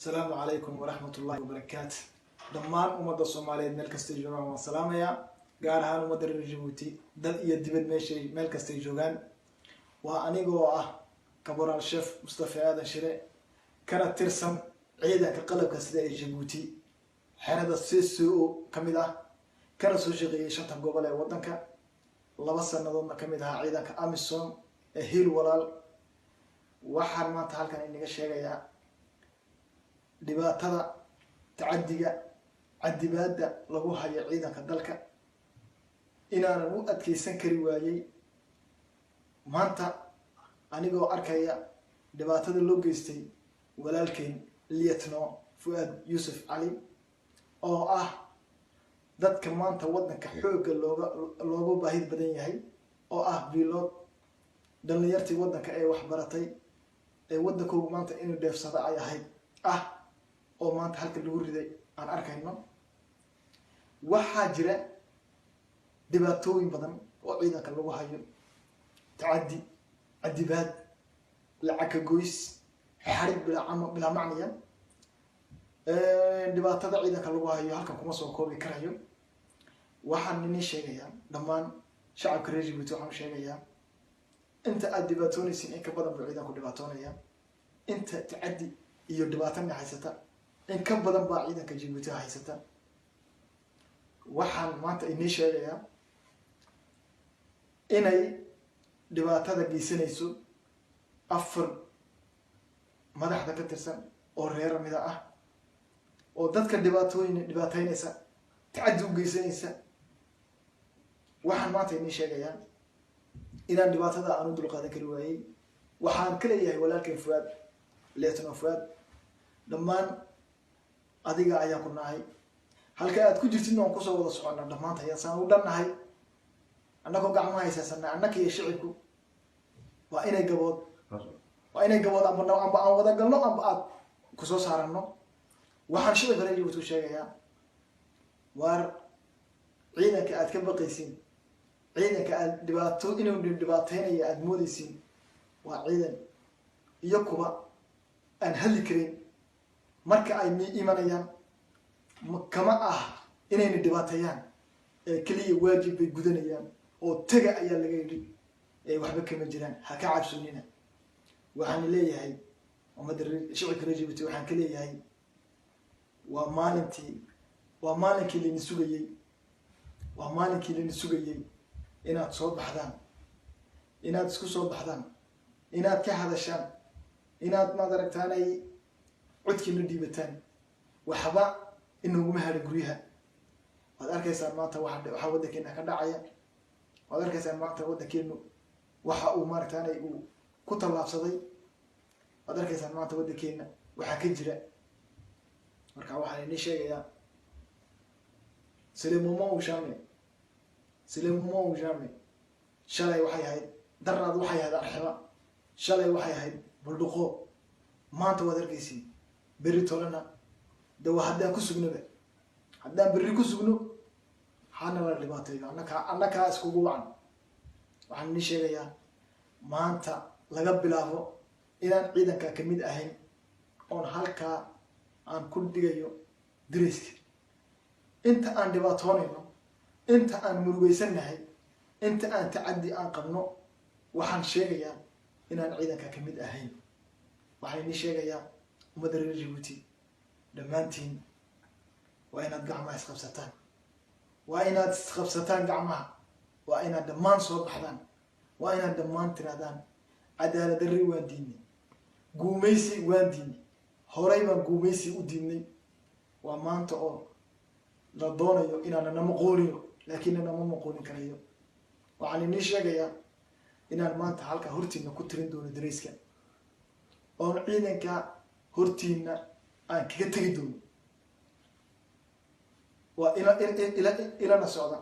السلام عليكم ورحمة الله وبركاته. دمان أمد الصومالية ملك استيجوان والسلام يا قارها المدرب جيبوتي دل يدبد ماشي ملك استيجوان وأني جوا كبر الشيف مصطفى هذا شراء كانت ترسم عيدا كقلب كسداء جيبوتي حرد السيسو كمدا كان سوشيغي شنطة قبل ودنك لبصنا نظن كمدها عيدا كأمسون هيل ولال وحر ما تحال كان إني شيء dhibaatada tacadiga cadibaada lagu hayo ciidanka dalka inaan u adkeysan kari waayay maanta anigoo arkaya dhibaatada loo geystay walaalkeen Lieutenant Fuad Yusuf Ali oo dadka maanta wadanka xooga looga baahi badan yahay oo bilood dhalinyartii wadanka ay wax baratay ee wadankooda maanta inuu dheefsado ay ahayd oo maanta halka lagu riday aan arkayno waxa jira dhibaatooyin badan oo ciidanka lagu hayo tacadi cadibaad lacag goys xarig bila macniya dhibaatada ciidanka lagu hayo halkan kuma soo koobi karayo waxaan nini sheegayaa dhamaan shacabka reer Djibouti waxaan sheegayaa inta aad dhibaatoonaysiin in ka badan buu ciidanku dhibaatoonaya inta tacadi iyo dhibaatana haysata in ka badan baa ciidanka Djibouti haysata waxaan maanta inii sheegayaa inay dhibaatada geysanayso afar madaxda ka tirsan oo reer mida oo dadka dhibaataynaysa tacadi u geysanaysa waxaan maanta inii sheegayaa inaan dhibaatada aanu dul qaadan kari waayay waxaan kala yahay walaalkeen Fuad Lieutenant Fuad dhamaan adiga ayaa ku nahay halka aad ku jirtid oo ku soo wada soconnaa dhamaanta ayaa saan u dhannahay annagoo gacmaha haysanaa annaka iyo shicibku waa inay gabood amba aan wada galno amba aad ku soo saarano waxaan shicibka reer Djibouti sheegayaa war ciidanka aad ka baqaysiin ciidanka aad dhibaato inuu dhibaateynayo aad moodaysiin waa ciidan iyo kuba aan hali karin marka ay imanayaan kama inayna dhibaateeyaan kaliya waajib bay gudanayaan oo taga ayaa laga yiri waxba kama jiraan ha ka cabsoonina waxaan leeyahay ummadda shicibka reer Djibouti waxaan ka leeyahay waa maalinkii la sugayay inaad soo baxdaan inaad isku soo baxdaan inaad ka hadashaan inaad ma aragtaanay codkiina dhiibataan waxba inaguma harin guryaha waad arkaysaan maanta waxa wadankeena ka dhacaya waad arkaysaan maanta wadankeenu waxa uu maaragtaanay uu ku tallaabsaday waad arkaysaan maanta wadankeena waxa ka jira marka waxaan inii sheegayaa سليمو جامي شالي waxay ahayd daraad waxay ahayd arxiba shalay waxay ahayd buldhuqo maanta wad arkaysiin beri tolana dawa haddaan ku sugnaba haddaan beri ku sugno hana la dhibaateeyo annaka iskugu wacan waxaan ni sheegayaa maanta laga bilaabo inaan ciidanka ka mid ahayn oon halka aan ku dhigayo diriiska inta aan dhibaatoonayno inta aan murugeysanahay inta aan tacadi aan qabno waxaan sheegayaa inaan ciidanka ka mid ahayn waxaan ni sheegayaa ummadda reer Djibouti dhamaantiin waa inaad gacmaha isqabsataan gacmaha waa inaad dhammaan soo baxdaan waa inaad dhammaan tiraadaan cadaalad darri waan diinay guumaysi waan diinay horay baan guumaysi u diinay waa maanta oo la doonayo inaan nama qooriyo laakiin nama maqoonin karayo waxaan inii sheegayaa inaan maanta halka hortiina ku tirin doono dariiska oo ciidanka hortiina aan kaga tagi doono waa ila socda